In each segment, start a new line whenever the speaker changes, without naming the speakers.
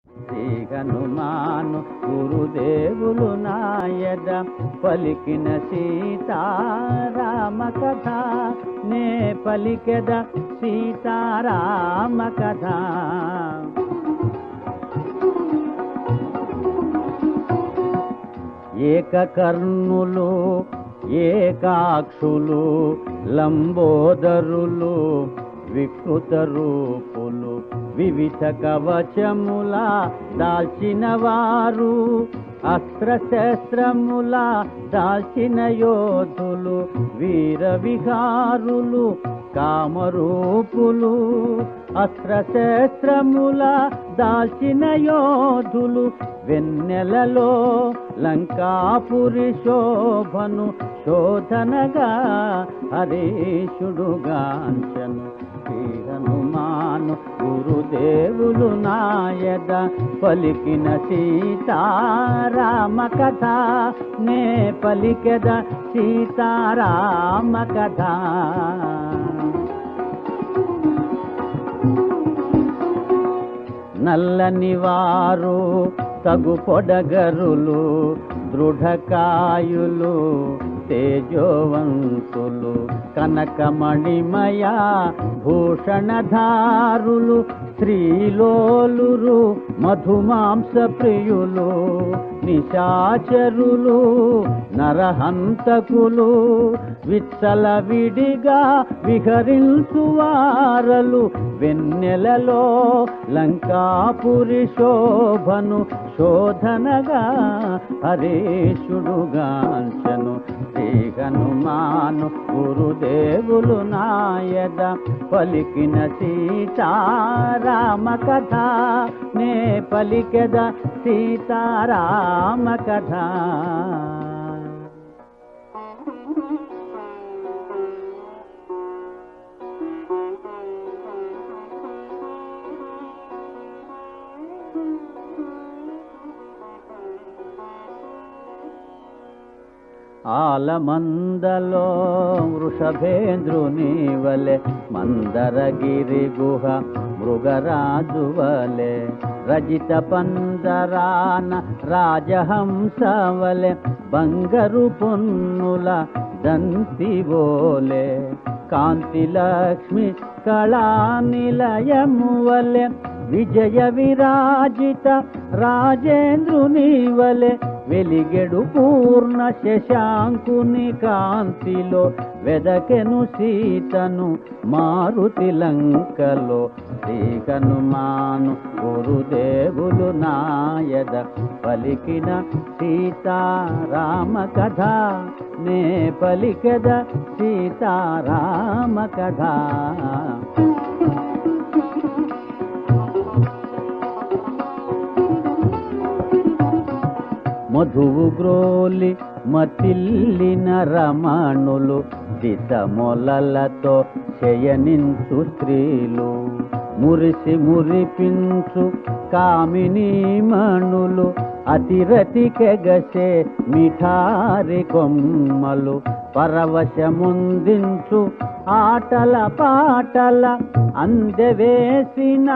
శ్రీ హనుమాను గురుదేవులు నాయద పలికిన సీతారామ కథ నే పలికెద సీతారామ కథ. ఏకకర్ణులు ఏకాక్షులు లంబోదరులు వికృత రూపులు వివిధ కవచముల దాల్చిన వారు అస్త్రశస్త్రముల దాల్చిన యోధులు వీర విహారులు కామరూపులు అస్త్రశస్త్రముల దాల్చిన యోధులు వెన్నెలలో లంకాపురి శోభను శోధనగా హరీషుడుగాంచను. శ్రీ హనుమాను గురుదేవులు నాయద పలికిన సీతారామ కథ నే పలికెద సీతారామ కథ. నల్లని వారు తగు పొడగరులు దృఢకాయులు తేజోవంతులు కనకమణిమయ భూషణధారులు స్త్రీలోలురు మధుమాంస ప్రియులు నిశాచరులు నరహంతకులు విచ్చల విడిగా విహరించువారలు వెన్నెలలో లంకాపురి శోభను శోధనగా హరీషుడుగాంచను. శ్రీ హనుమాను గురుదేవులు నాయద పలికిన సీతారామ కథ నే పలికెద సీతారామ కథ. ఆలమందలో వృషభేంద్రుని వలె మందరగిరి గుహ మృగరాజు వలె రజిత పందరాన రాజహంస వలె బంగరు పొన్నుల దంతివోలే కాంతి లక్ష్మి కళానిలయము వలె విజయ విరాజిత రాజేంద్రుని వలె వెలిగెడు పూర్ణ శశాంకుని కాంతిలో వెదకెను సీతను మారుతి లంకలో. శ్రీ హనుమాను గురుదేవులు నాయద పలికిన సీతారామ కథ నే పలికెద సీతారామ కథ. మధువు గ్రోలి మతిల్లిన రమణులు దితమొలలతో శయనించు స్త్రీలు మురిసి మురిపించు కామినీ మణులు అతిరతికెగసే మిఠారి కొమ్మలు పరవశముందించు ఆటల పాటల అందెవేసిన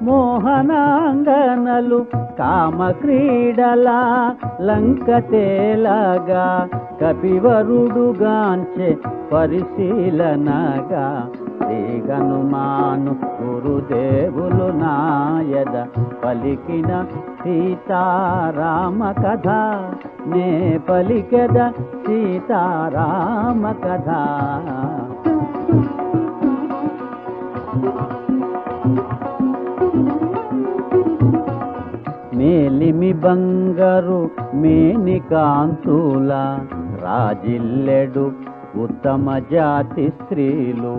మోహనాంగనలు కామక్రీడల లంక తేలగా కపివరుడుగాంచె పరిశీలనగా. శ్రీ హనుమాను గురుదేవులు నాయద పలికిన సీతారామ కథ నే పలికెద సీతారామ కథ. మేలిమి బంగారు మేని కాంతుల రాజిల్లెడు ఉత్తమ జాతి స్త్రీలు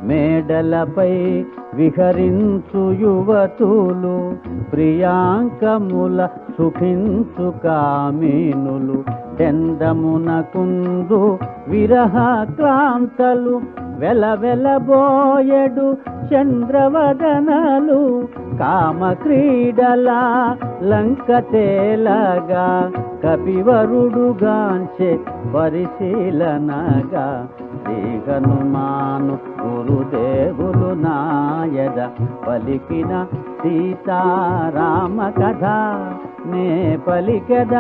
మేడలపై విహరించు యువతులు ప్రియాంకముల సుఖించు కామినులు చందమునకుందు విరహ క్రాంతలు వెలవెలబోయెడు చంద్రవదనలు కామక్రీడల లంక తేలగా కపివరుడుగాంచె పరిశీలనగా. శ్రీ హనుమాను గురుదేవులు నాయద పలికిన సీతారామ కథ నే పలికెద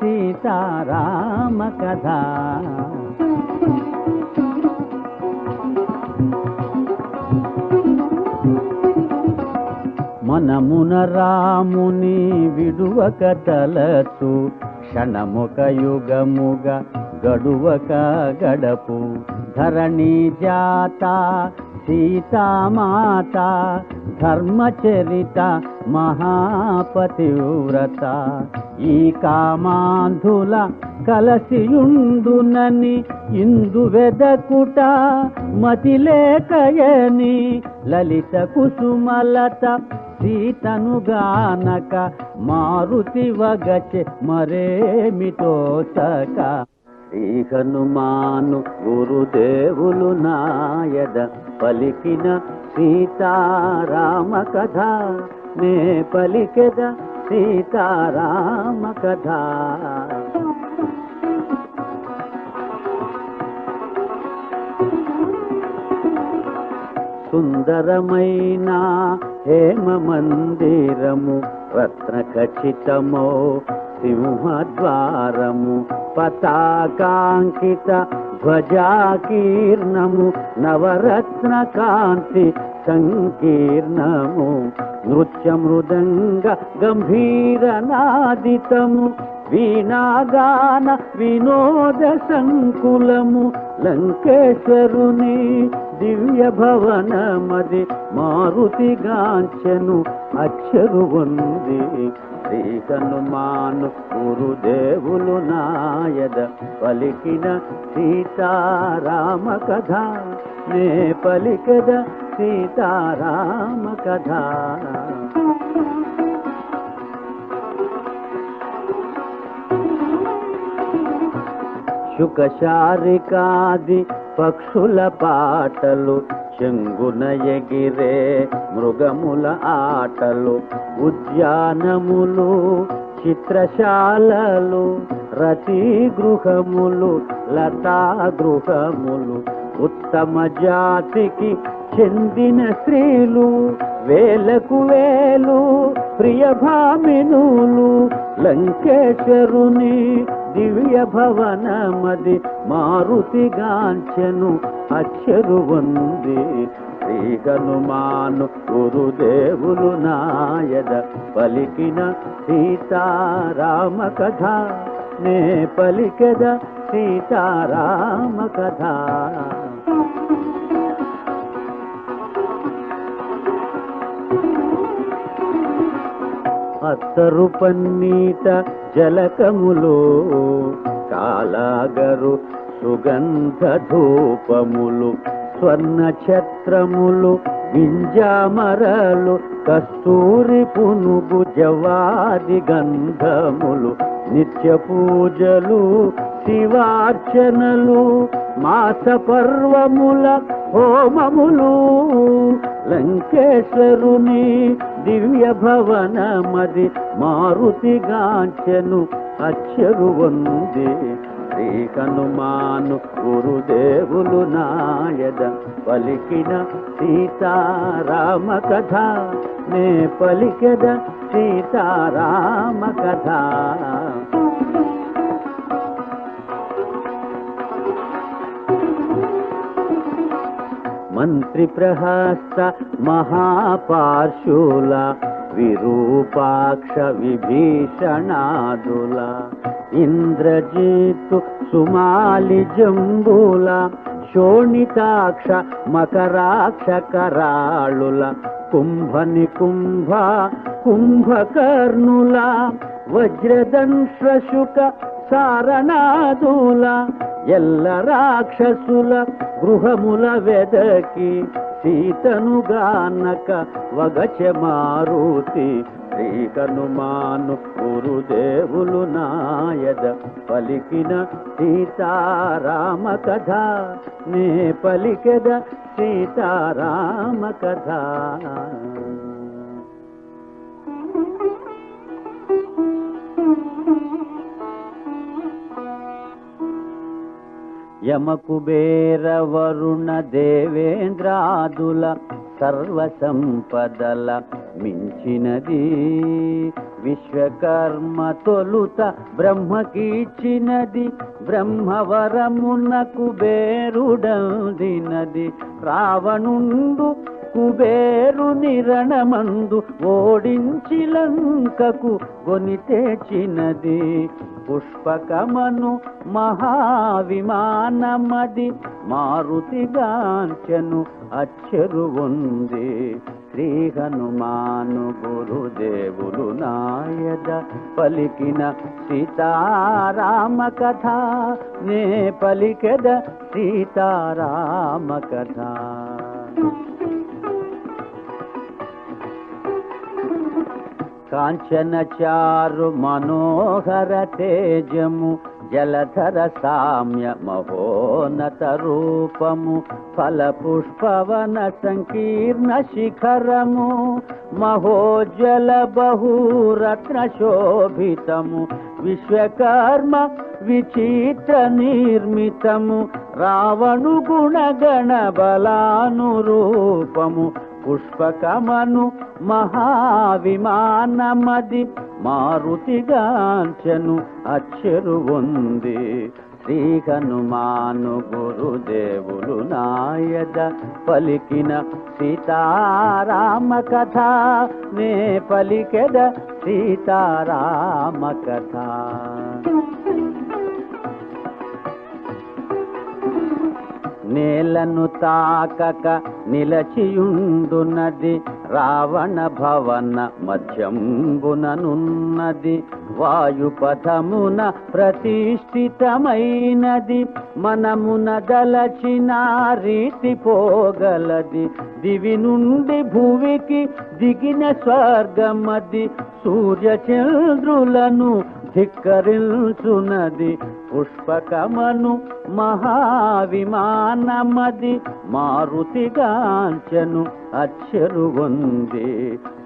సీతారామ కథ. మనమున రాముని విడువక తలచు క్షణముక యుగముగ గడువక గడపు ధరణి జాత సీతామాత ధర్మచరిత మహాపతివ్రత ఈ కామాంధుల కలసియుండునని ఇందు వెదకుట మతిలేకయని లలిత కుసుమలత సీతను గానక మారుతి వగచె మరేమితోచక శ్రీ హనుమాను గురుదేవులు నాయద పలికిన సీతారామ కథ నే పలికెద సీతారామ కథ. సుందరమైన హేమ మందిరము రత్న ఖచ్చితమో సింహద్వారము పతాకాంకిత ధ్వజాకీర్ణము నవరత్న కాంతి సంకీర్ణము నృత్య మృదంగ గంభీర నాదితము వీణాగాన వినోద సంకులము లంకేశ్వరుని దివ్య భవనమది మారుతిగాంచెను అక్షరు ఉంది. శ్రీ హనుమాను గురుదేవులు నాయద పలికిన సీతారామ కథ నే పలికద సీతారామ కథ. శుకశారికాది పక్షుల పాటలు చెంగున ఎగిరే మృగముల ఆటలు ఉద్యానములు చిత్రశాలలు రతి గృహములు లతా గృహములు ఉత్తమ జాతికి చెందిన స్త్రీలు వేలకు వేలు ప్రియభామినులు లంకేశ్వరుని దివ్య భవనమది మారుతిగాంచెను అక్షరు ఉంది. శ్రీ హనుమాను గురుదేవులు నాయద పలికిన సీతారామ కథ నే పలికెద సీతారామ కథ. అత్తరు పన్నీట జలకములు కాలాగరు సుగంధ ధూపములు స్వర్ణ ఛత్రములు వింజామరలు కస్తూరి పునుగు జవాది గంధములు నిత్య పూజలు శివార్చనలు మాస పర్వముల హోమములు లంకేశ్వరుని దివ్య భవనమది మారుతిగాంచెను అక్షరు ఉంది. శ్రీ హనుమాను గురుదేవులు నాయద పలికిన సీతారామ కథ నే పలికెద సీతారామ కథ. మంత్రి ప్రహస్త మహాపార్శుల విరూపాక్ష విభీషణాదుల ఇంద్రజిత్తు సుమాలి జంబుల శోణితాక్ష మకరాక్ష కరాళుల కుంభనికుంభ కుంభకర్ణుల వజ్రదంశ్రశుక సారనాదుల ఎల్ల రాక్షసుల గృహముల వెదకి సీతను గానక వగచె మారుతి. శ్రీ హనుమాను గురుదేవులు నాయద పలికిన సీతారామ కథ నే పలికెద సీతారామ కథ. యమకుబేర వరుణ దేవేంద్రాదుల సర్వ సంపదల మించినది విశ్వకర్మ తొలుత బ్రహ్మకీచ్చినది బ్రహ్మవరమున కుబేరుడందినది రావణుండు కుబేరు నిరణమందు ఓడించి లంకకు గొని తెచ్చినది పుష్పకమను మహావిమానమది మారుతిగాంచెను అచ్చెరు ఉంది శ్రీ హనుమాను గురుదేవులు నాయద పలికిన సీతారామ కథ నే పలికెద సీతారామ కథ కాంచన చారు మనోహర తేజము జలధర సామ్య మహోన్నత రూపము ఫల పుష్పవన సంకీర్ణ శిఖరము మహోజ్వల బహురత్న శోభితము విశ్వకర్మ విచిత్ర నిర్మితము రావణు గుణగణ బలానురూపము పుష్పకమను మహావిమానమది మారుతిగాంచెను అచ్చెరు ఉంది శ్రీ హనుమాను గురుదేవులు నాయద పలికిన సీతారామ కథ నే పలికెద సీతారామ కథ నేలను తాకక నిలచియుండునది రావణ భవన మధ్యంబుననున్నది వాయుపథమున ప్రతిష్ఠితమైనది మనమున దలచిన రీతి పోగలది దివి నుండి భువికి దిగిన స్వర్గమది సూర్యచంద్రులను ధిక్కరించునది పుష్పకమను మహావిమానమది మారుతిగాంచెను అచ్చెరు ఉంది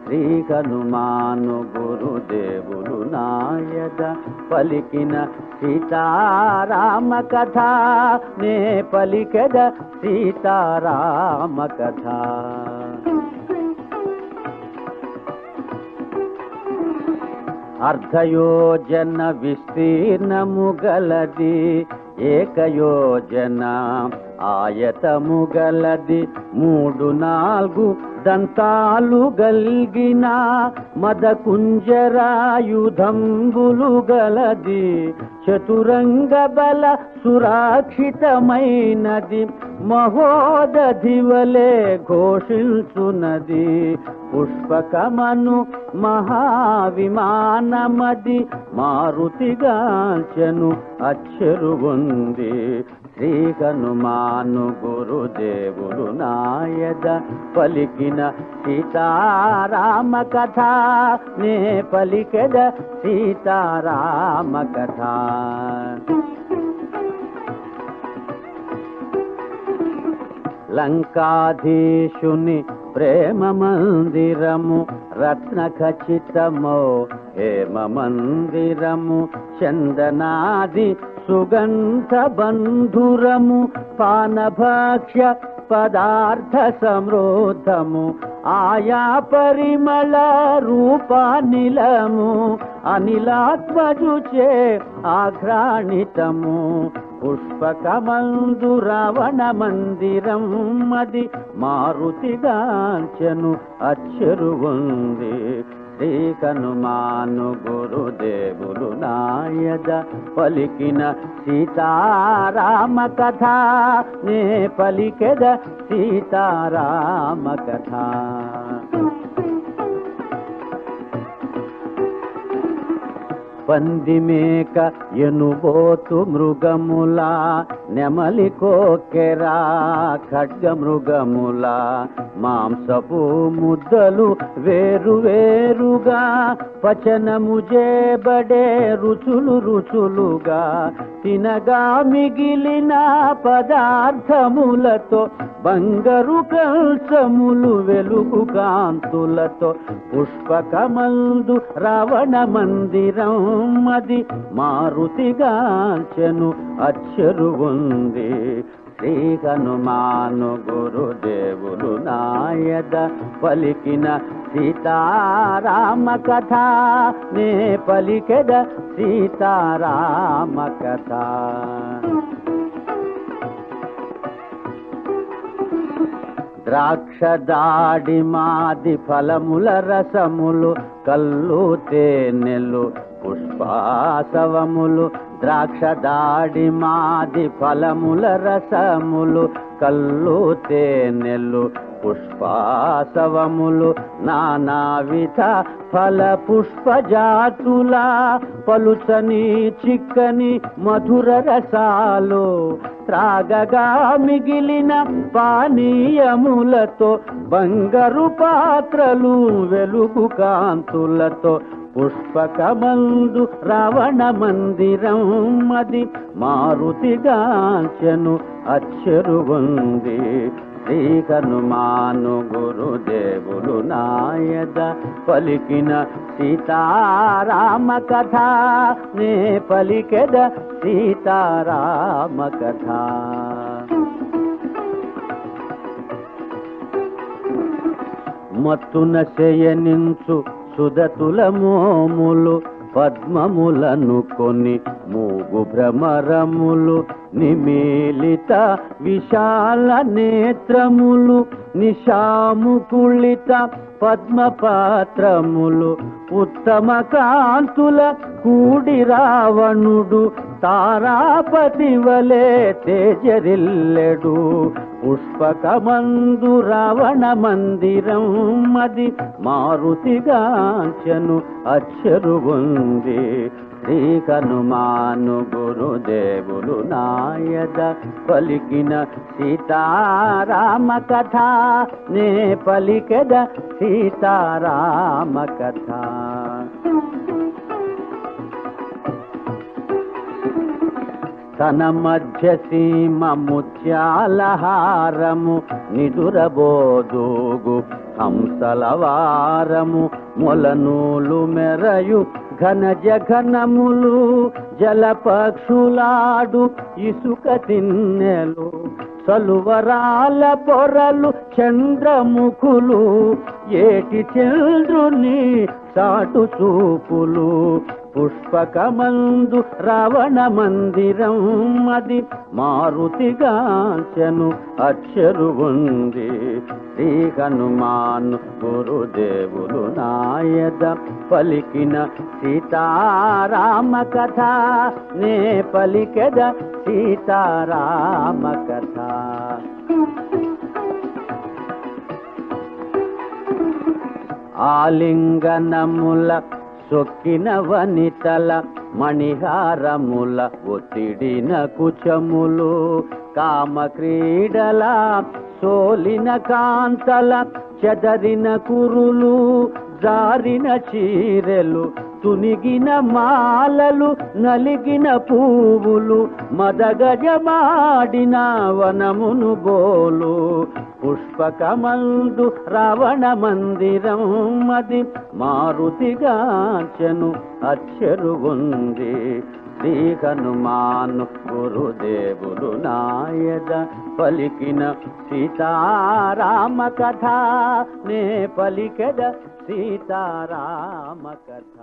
శ్రీ హనుమాను గురుదేవులు నాయద పలికిన సీతారామ కథ నే పలికెద సీతారామ కథ అర్ధయోజన విస్తీర్ణము గలది ఏకయోజన ఆయతము గలది 3-4 దంతాలు గల్గిన మదకుంజరాయుధంబులు గలది చతురంగ బల సురక్షితమైనది మహోదధివలే ఘోషించునది పుష్పకమను మహావిమానమది మారుతిగాంచెను అచ్చెరు ఉంది శ్రీ హనుమాను గురుదేవులు నాయద పలికిన సీతారామ కథ నే పలికెద సీతారామ కథ లంకాధీశుని ప్రేమ మందిరము రత్న ఖచ్చితమో హేమ మందిరము చందనాది సుగంధ బంధురము పానభక్ష్య పదార్థ సమృద్ధము ఆయా పరిమళ రూపానిలము అనిలాత్మజుచే ఆఘ్రాణితము పుష్పకమందు రావణ మందిరం మది మారుతిగాంచెను అచ్చెరు ఉంది శ్రీ హనుమాను గురుదేవులు నాయద పలికిన సీతారామ కథ నే పలికెద సీతారామ కథ పందిమేక ఎనుబోతు మృగముల నెమలి కోకెరా ఖడ్గ మృగముల మాంసపు ముద్దలు వేరు వేరుగా పచనము చేయబడే రుచులు రుచులుగా తినగా మిగిలిన పదార్థములతో బంగారు కలశములు వెలుగు కాంతులతో పుష్పకమందు రావణ మందిరం అది మారుతిగాంచెను అచ్చరు ఉంది. శ్రీ హనుమాను గురుదేవులు నాయద పలికిన సీతారామ కథ నే పలికెద సీతారామ కథ. ద్రాక్ష దాడి మాది ఫలముల రసములు కల్లు తేనెలు పుష్పాసవములు. ద్రాక్ష దాడి మాది ఫలముల రసములు కల్లు తేనెలు పుష్పాసవములు. నానావిధ ఫల పుష్పజాతుల పలుచని చిక్కని మధుర రసాలు త్రాగగా మిగిలిన పానీయములతో బంగారు పాత్రలు వెలుగు కాంతులతో పుష్పకమందు రావణ మందిరం అది మారుతిగాంచెను అచ్చరు ఉంది. శ్రీ హనుమాను గురుదేవులు నాయద పలికిన సీతారామ కథ నే పలికెద సీతారామ కథ. మత్తున శయనించు సుదతుల మోములు పద్మములను కొని మూగు భ్రమరములు నిమీలిత విశాల నేత్రములు నిశాముకుళిత పద్మపాత్రములు ఉత్తమ కాంతుల కూడి రావణుడు తారాపతి వలె తేజరిల్లెడు. పుష్పకమందు రావణ మందిరం అది మారుతిగాంచెను అచ్చరు ఉంది. శ్రీ హనుమాను గురుదేవులు నాయద పలికిన సీతారామ కథ నే పలికెద సీతారామ కథ. తన మధ్య సీమ ముత్యాలహారము నిదురబోదుగు హంసలవారము మొలనూలు మెరయు ఘన జఘనములు జలపక్షులాడు ఇసుక తిన్నెలు సలువరాల పొరలు చంద్రముఖులు ఏటి చంద్రుని చాటు చూపులు పుష్పకమందు రావణ మందిరం అది మారుతిగాంచెను అచ్చరు ఉంది. శ్రీ హనుమాను గురుదేవులు నాయద పలికిన సీతారామ కథ నే పలికెద సీతారామ కథ. ఆలింగనముల సొక్కిన వనితల మణిహారముల ఒత్తిడిన కుచములు కామ క్రీడల సోలిన కాంతల చెదరిన కురులు జారిన చీరెలు తునిగిన మాలలు నలిగిన పువ్వులు మదగజమాడిన వనమును బోలు పుష్పకమందు రావణ మందిరం అది మారుతిగాంచెను అచ్చరు ఉంది. శ్రీ హనుమాను గురుదేవులు నాయద పలికిన సీతారామ కథ నే పలికెద సీతారామ కథ.